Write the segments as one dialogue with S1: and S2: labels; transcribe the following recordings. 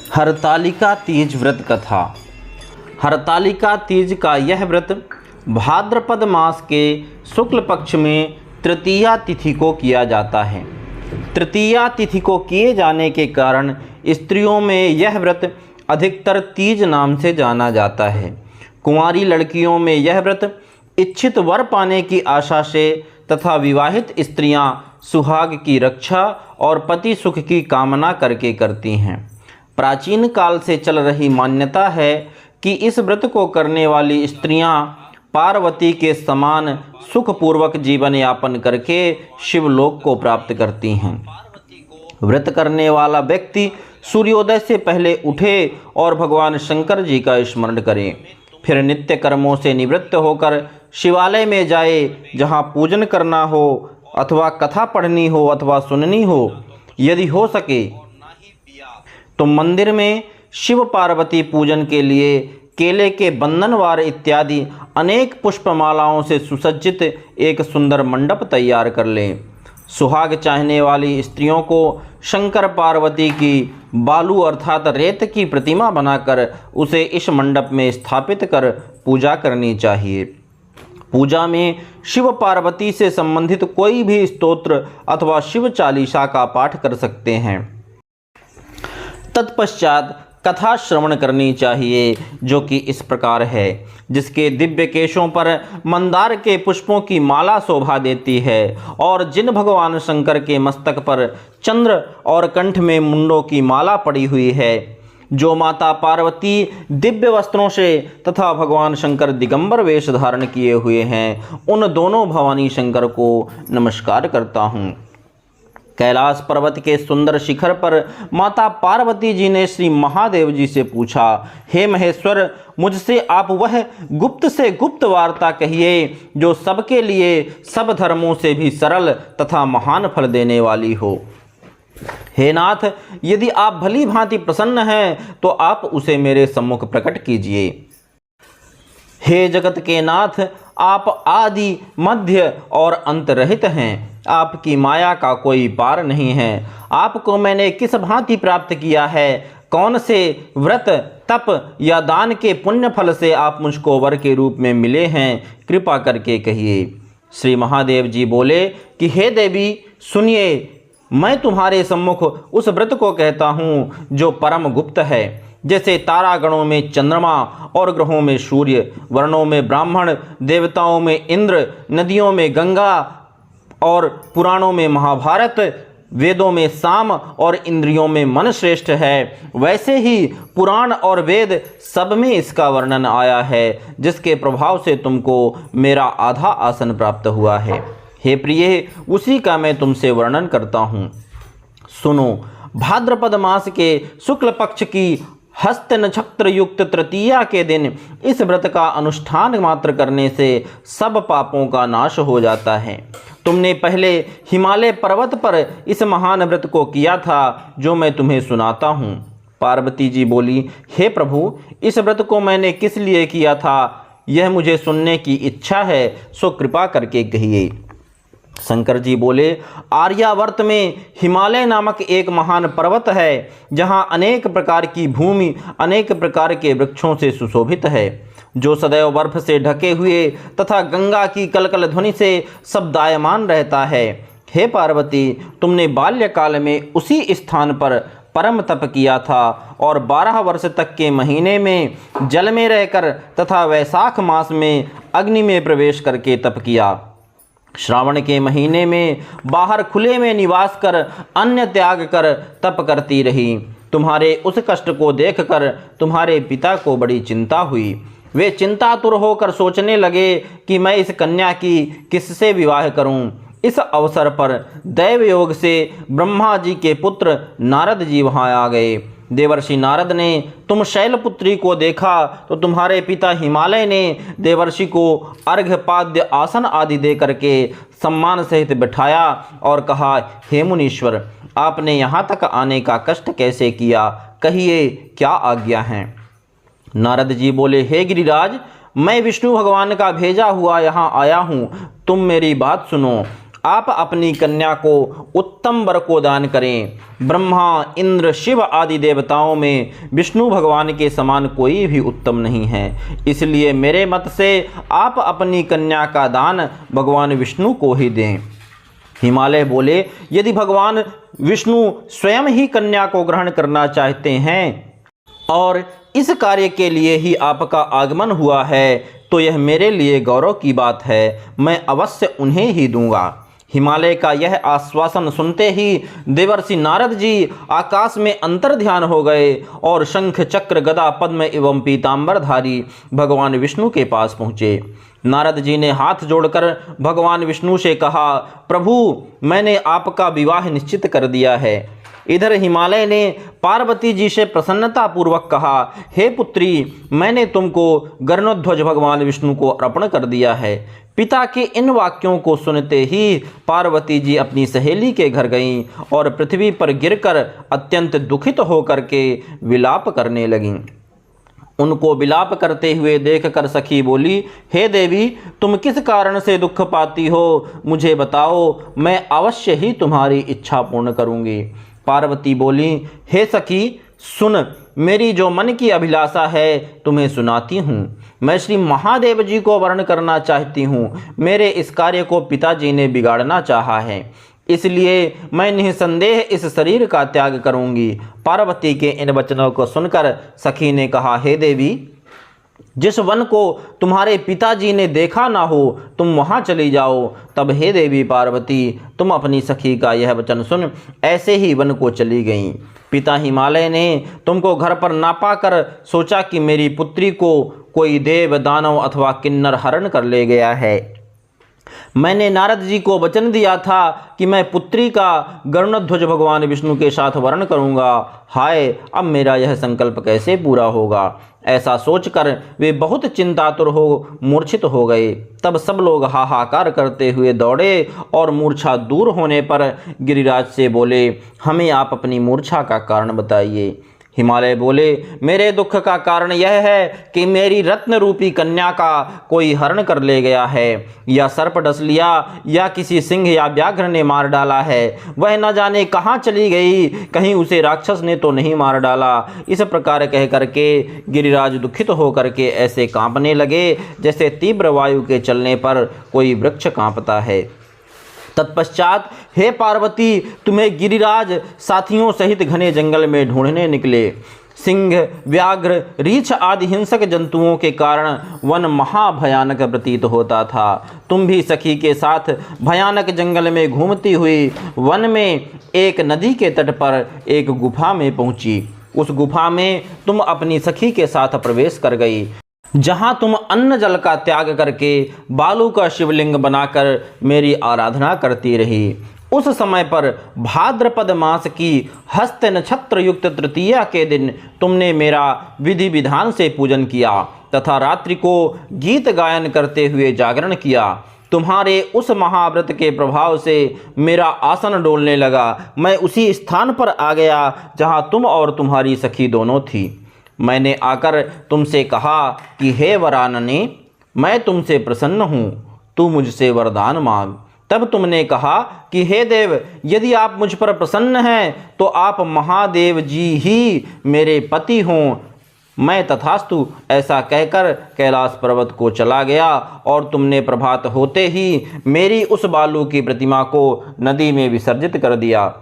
S1: हरतालिका तीज व्रत कथा। हरतालिका तीज का यह व्रत भाद्रपद मास के शुक्ल पक्ष में तृतीया तिथि को किया जाता है। तृतीया तिथि को किए जाने के कारण स्त्रियों में यह व्रत अधिकतर तीज नाम से जाना जाता है। कुंवारी लड़कियों में यह व्रत इच्छित वर पाने की आशा से तथा विवाहित स्त्रियां सुहाग की रक्षा और पति सुख की कामना करके करती हैं। प्राचीन काल से चल रही मान्यता है कि इस व्रत को करने वाली स्त्रियां पार्वती के समान सुखपूर्वक जीवन यापन करके शिवलोक को प्राप्त करती हैं। व्रत करने वाला व्यक्ति सूर्योदय से पहले उठे और भगवान शंकर जी का स्मरण करे, फिर नित्य कर्मों से निवृत्त होकर शिवालय में जाए, जहाँ पूजन करना हो अथवा कथा पढ़नी हो अथवा सुननी हो। यदि हो सके तो मंदिर में शिव पार्वती पूजन के लिए केले के बंधनवार इत्यादि अनेक पुष्पमालाओं से सुसज्जित एक सुंदर मंडप तैयार कर लें। सुहाग चाहने वाली स्त्रियों को शंकर पार्वती की बालू अर्थात रेत की प्रतिमा बनाकर उसे इस मंडप में स्थापित कर पूजा करनी चाहिए। पूजा में शिव पार्वती से संबंधित कोई भी स्तोत्र अथवा शिव चालीसा का पाठ कर सकते हैं। तत्पश्चात कथा श्रवण करनी चाहिए, जो कि इस प्रकार है। जिसके दिव्य केशों पर मंदार के पुष्पों की माला शोभा देती है और जिन भगवान शंकर के मस्तक पर चंद्र और कंठ में मुंडों की माला पड़ी हुई है, जो माता पार्वती दिव्य वस्त्रों से तथा भगवान शंकर दिगंबर वेश धारण किए हुए हैं, उन दोनों भवानी शंकर को नमस्कार करता हूँ। कैलाश पर्वत के सुंदर शिखर पर माता पार्वती जी ने श्री महादेव जी से पूछा, हे महेश्वर, मुझसे आप वह गुप्त से गुप्त वार्ता कहिए जो सबके लिए सब धर्मों से भी सरल तथा महान फल देने वाली हो। हे नाथ, यदि आप भली भांति प्रसन्न हैं तो आप उसे मेरे सम्मुख प्रकट कीजिए। हे जगत के नाथ, आप आदि मध्य और अंत रहित हैं। आपकी माया का कोई पार नहीं है। आपको मैंने किस भांति प्राप्त किया है? कौन से व्रत तप या दान के पुण्य फल से आप मुझको वर के रूप में मिले हैं? कृपा करके कहिए। श्री महादेव जी बोले कि हे देवी, सुनिए, मैं तुम्हारे सम्मुख उस व्रत को कहता हूँ जो परम गुप्त है। जैसे तारागणों में चंद्रमा और ग्रहों में सूर्य, वर्णों में ब्राह्मण, देवताओं में इंद्र, नदियों में गंगा और पुराणों में महाभारत, वेदों में साम और इंद्रियों में मन श्रेष्ठ है, वैसे ही पुराण और वेद सब में इसका वर्णन आया है, जिसके प्रभाव से तुमको मेरा आधा आसन प्राप्त हुआ है। हे प्रिय, उसी का मैं तुमसे वर्णन करता हूँ। सुनो, भाद्रपद मास के शुक्ल पक्ष की हस्त नक्षत्र युक्त तृतीया के दिन इस व्रत का अनुष्ठान मात्र करने से सब पापों का नाश हो जाता है। तुमने पहले हिमालय पर्वत पर इस महान व्रत को किया था, जो मैं तुम्हें सुनाता हूँ। पार्वती जी बोली, हे प्रभु, इस व्रत को मैंने किस लिए किया था, यह मुझे सुनने की इच्छा है, सो कृपा करके कहिए। शंकर जी बोले, आर्यावर्त में हिमालय नामक एक महान पर्वत है, जहाँ अनेक प्रकार की भूमि अनेक प्रकार के वृक्षों से सुशोभित है, जो सदैव बर्फ से ढके हुए तथा गंगा की कलकल ध्वनि से शब्दायमान रहता है। हे पार्वती, तुमने बाल्यकाल में उसी स्थान पर परम तप किया था और 12 वर्ष तक के महीने में जल में रहकर तथा वैशाख मास में अग्नि में प्रवेश करके तप किया। श्रावण के महीने में बाहर खुले में निवास कर अन्न त्याग कर तप करती रही। तुम्हारे उस कष्ट को देखकर तुम्हारे पिता को बड़ी चिंता हुई। वे चिंतातुर होकर सोचने लगे कि मैं इस कन्या की किससे विवाह करूं। इस अवसर पर दैव योग से ब्रह्मा जी के पुत्र नारद जी वहां आ गए। देवर्षि नारद ने तुम शैलपुत्री को देखा तो तुम्हारे पिता हिमालय ने देवर्षि को अर्घ्यपाद्य आसन आदि दे करके सम्मान सहित बिठाया और कहा, हे मुनीश्वर, आपने यहाँ तक आने का कष्ट कैसे किया? कहिए, क्या आज्ञा है? नारद जी बोले, हे गिरिराज, मैं विष्णु भगवान का भेजा हुआ यहाँ आया हूँ। तुम मेरी बात सुनो। आप अपनी कन्या को उत्तम वर को दान करें। ब्रह्मा, इंद्र, शिव आदि देवताओं में विष्णु भगवान के समान कोई भी उत्तम नहीं है। इसलिए मेरे मत से आप अपनी कन्या का दान भगवान विष्णु को ही दें। हिमालय बोले, यदि भगवान विष्णु स्वयं ही कन्या को ग्रहण करना चाहते हैं और इस कार्य के लिए ही आपका आगमन हुआ है, तो यह मेरे लिए गौरव की बात है। मैं अवश्य उन्हें ही दूंगा। हिमालय का यह आश्वासन सुनते ही देवर्षि नारद जी आकाश में अंतर्ध्यान हो गए और शंख, चक्र, गदा, पद्म एवं पीतांबरधारी भगवान विष्णु के पास पहुँचे। नारद जी ने हाथ जोड़कर भगवान विष्णु से कहा, प्रभु, मैंने आपका विवाह निश्चित कर दिया है। इधर हिमालय ने पार्वती जी से प्रसन्नता पूर्वक कहा, हे पुत्री, मैंने तुमको गरुड़ध्वज भगवान विष्णु को अर्पण कर दिया है। पिता के इन वाक्यों को सुनते ही पार्वती जी अपनी सहेली के घर गईं और पृथ्वी पर गिरकर अत्यंत दुखित होकर के विलाप करने लगीं। उनको विलाप करते हुए देखकर सखी बोली, हे देवी, तुम किस कारण से दुख पाती हो, मुझे बताओ, मैं अवश्य ही तुम्हारी इच्छा पूर्ण करूंगी। पार्वती बोली, हे सखी, सुन, मेरी जो मन की अभिलाषा है तुम्हें सुनाती हूँ। मैं श्री महादेव जी को वर्ण करना चाहती हूँ। मेरे इस कार्य को पिताजी ने बिगाड़ना चाहा है, इसलिए मैं निसंदेह इस शरीर का त्याग करूँगी। पार्वती के इन वचनों को सुनकर सखी ने कहा, हे देवी, जिस वन को तुम्हारे पिताजी ने देखा ना हो, तुम वहाँ चली जाओ। तब हे देवी पार्वती, तुम अपनी सखी का यह वचन सुन ऐसे ही वन को चली गईं। पिता हिमालय ने तुमको घर पर ना पाकर सोचा कि मेरी पुत्री को कोई देव, दानव अथवा किन्नर हरण कर ले गया है। मैंने नारद जी को वचन दिया था कि मैं पुत्री का गरुड़ध्वज भगवान विष्णु के साथ वर्ण करूंगा। हाय, अब मेरा यह संकल्प कैसे पूरा होगा। ऐसा सोचकर वे बहुत चिंतातुर हो मूर्छित हो गए। तब सब लोग हाहाकार करते हुए दौड़े और मूर्छा दूर होने पर गिरिराज से बोले, हमें आप अपनी मूर्छा का कारण बताइए। हिमालय बोले, मेरे दुख का कारण यह है कि मेरी रत्न रूपी कन्या का कोई हरण कर ले गया है, या सर्प डस लिया, या किसी सिंह या व्याघ्र ने मार डाला है। वह न जाने कहाँ चली गई, कहीं उसे राक्षस ने तो नहीं मार डाला। इस प्रकार कह करके गिरिराज दुखित होकर के ऐसे कांपने लगे जैसे तीव्र वायु के चलने पर कोई वृक्ष कांपता है। तत्पश्चात हे पार्वती, तुम्हें गिरिराज साथियों सहित घने जंगल में ढूंढने निकले। सिंह, व्याघ्र, रीछ आदि हिंसक जंतुओं के कारण वन महाभयानक प्रतीत होता था। तुम भी सखी के साथ भयानक जंगल में घूमती हुई वन में एक नदी के तट पर एक गुफा में पहुंची। उस गुफा में तुम अपनी सखी के साथ प्रवेश कर गई, जहां तुम अन्न जल का त्याग करके बालू का शिवलिंग बनाकर मेरी आराधना करती रही। उस समय पर भाद्रपद मास की हस्त नक्षत्र युक्त तृतीया के दिन तुमने मेरा विधि विधान से पूजन किया तथा रात्रि को गीत गायन करते हुए जागरण किया। तुम्हारे उस महाव्रत के प्रभाव से मेरा आसन डोलने लगा। मैं उसी स्थान पर आ गया जहां तुम और तुम्हारी सखी दोनों थी। मैंने आकर तुमसे कहा कि हे वरानने, मैं तुमसे प्रसन्न हूँ, तू मुझसे वरदान मांग। तब तुमने कहा कि हे देव, यदि आप मुझ पर प्रसन्न हैं तो आप महादेव जी ही मेरे पति हों। मैं तथास्तु ऐसा कहकर कैलाश पर्वत को चला गया और तुमने प्रभात होते ही मेरी उस बालू की प्रतिमा को नदी में विसर्जित कर दिया।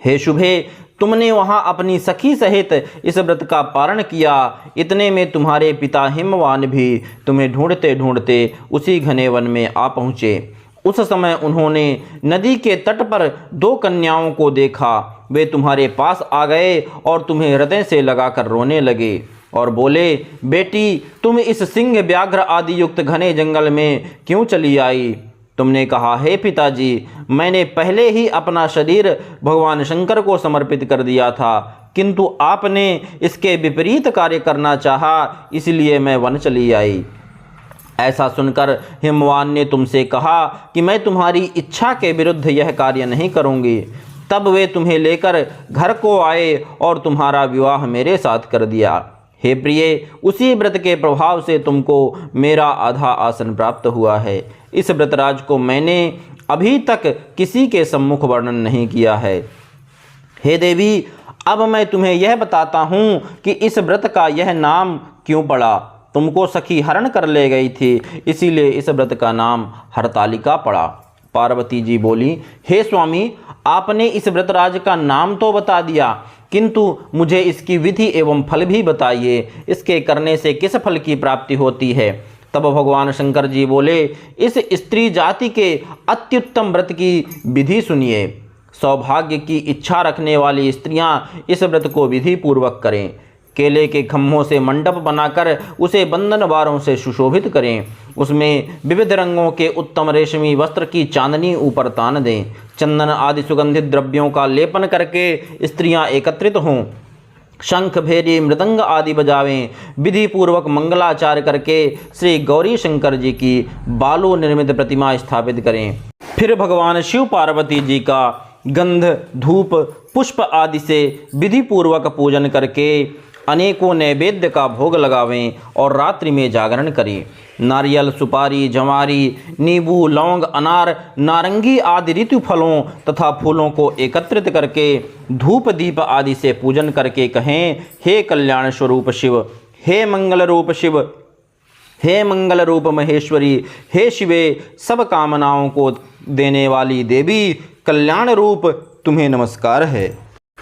S1: हे शुभे, तुमने वहां अपनी सखी सहित इस व्रत का पारण किया। इतने में तुम्हारे पिता हिमवान भी तुम्हें ढूंढते ढूंढते उसी घने वन में आ पहुँचे। उस समय उन्होंने नदी के तट पर 2 कन्याओं को देखा। वे तुम्हारे पास आ गए और तुम्हें हृदय से लगाकर रोने लगे और बोले, बेटी, तुम इस सिंह, व्याघ्र आदि युक्त घने जंगल में क्यों चली आई। तुमने कहा, हे पिताजी, मैंने पहले ही अपना शरीर भगवान शंकर को समर्पित कर दिया था, किंतु आपने इसके विपरीत कार्य करना चाहा, इसलिए मैं वन चली आई। ऐसा सुनकर हिमवान ने तुमसे कहा कि मैं तुम्हारी इच्छा के विरुद्ध यह कार्य नहीं करूँगी। तब वे तुम्हें लेकर घर को आए और तुम्हारा विवाह मेरे साथ कर दिया। हे प्रिय, उसी व्रत के प्रभाव से तुमको मेरा आधा आसन प्राप्त हुआ है। इस व्रतराज को मैंने अभी तक किसी के सम्मुख वर्णन नहीं किया है। हे देवी, अब मैं तुम्हें यह बताता हूँ कि इस व्रत का यह नाम क्यों पड़ा। तुमको सखी हरण कर ले गई थी, इसीलिए इस व्रत का नाम हरतालिका पड़ा। पार्वती जी बोली, हे स्वामी, आपने इस व्रतराज का नाम तो बता दिया, किंतु मुझे इसकी विधि एवं फल भी बताइए। इसके करने से किस फल की प्राप्ति होती है। तब भगवान शंकर जी बोले, इस स्त्री जाति के अत्युत्तम व्रत की विधि सुनिए। सौभाग्य की इच्छा रखने वाली स्त्रियां इस व्रत को विधि पूर्वक करें। केले के खम्भों से मंडप बनाकर उसे बंधन वारों से सुशोभित करें। उसमें विविध रंगों के उत्तम रेशमी वस्त्र की चांदनी ऊपर तान दें। चंदन आदि सुगंधित द्रव्यों का लेपन करके स्त्रियां एकत्रित हों। शंख, भेरी, मृदंग आदि बजावें। विधि पूर्वक मंगलाचार करके श्री गौरी शंकर जी की बालू निर्मित प्रतिमा स्थापित करें। फिर भगवान शिव पार्वती जी का गंध, धूप, पुष्प आदि से विधि पूर्वक पूजन करके अनेकों नैवेद्य का भोग लगावें और रात्रि में जागरण करें। नारियल, सुपारी, जवारी, नींबू, लौंग, अनार, नारंगी आदि ऋतु फलों तथा फूलों को एकत्रित करके धूप दीप आदि से पूजन करके कहें, हे कल्याण स्वरूप शिव, हे मंगल रूप शिव, हे मंगल रूप महेश्वरी, हे शिवे, सब कामनाओं को देने वाली देवी, कल्याण रूप तुम्हें नमस्कार है।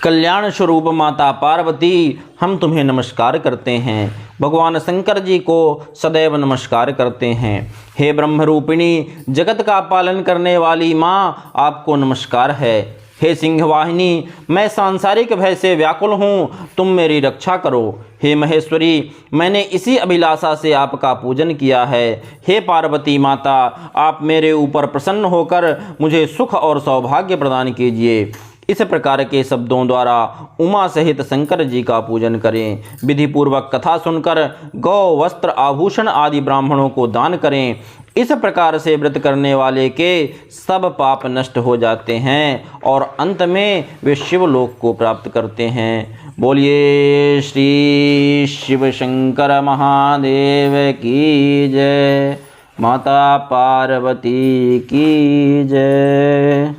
S1: कल्याण स्वरूप माता पार्वती, हम तुम्हें नमस्कार करते हैं। भगवान शंकर जी को सदैव नमस्कार करते हैं। हे ब्रह्मरूपिणी, जगत का पालन करने वाली माँ, आपको नमस्कार है। हे सिंहवाहिनी, मैं सांसारिक भय से व्याकुल हूँ, तुम मेरी रक्षा करो। हे महेश्वरी, मैंने इसी अभिलाषा से आपका पूजन किया है। हे पार्वती माता, आप मेरे ऊपर प्रसन्न होकर मुझे सुख और सौभाग्य प्रदान कीजिए। इस प्रकार के शब्दों द्वारा उमा सहित शंकर जी का पूजन करें। विधि पूर्वक कथा सुनकर गौ, वस्त्र, आभूषण आदि ब्राह्मणों को दान करें। इस प्रकार से व्रत करने वाले के सब पाप नष्ट हो जाते हैं और अंत में वे शिवलोक को प्राप्त करते हैं। बोलिए श्री शिव शंकर महादेव की जय। माता पार्वती की जय।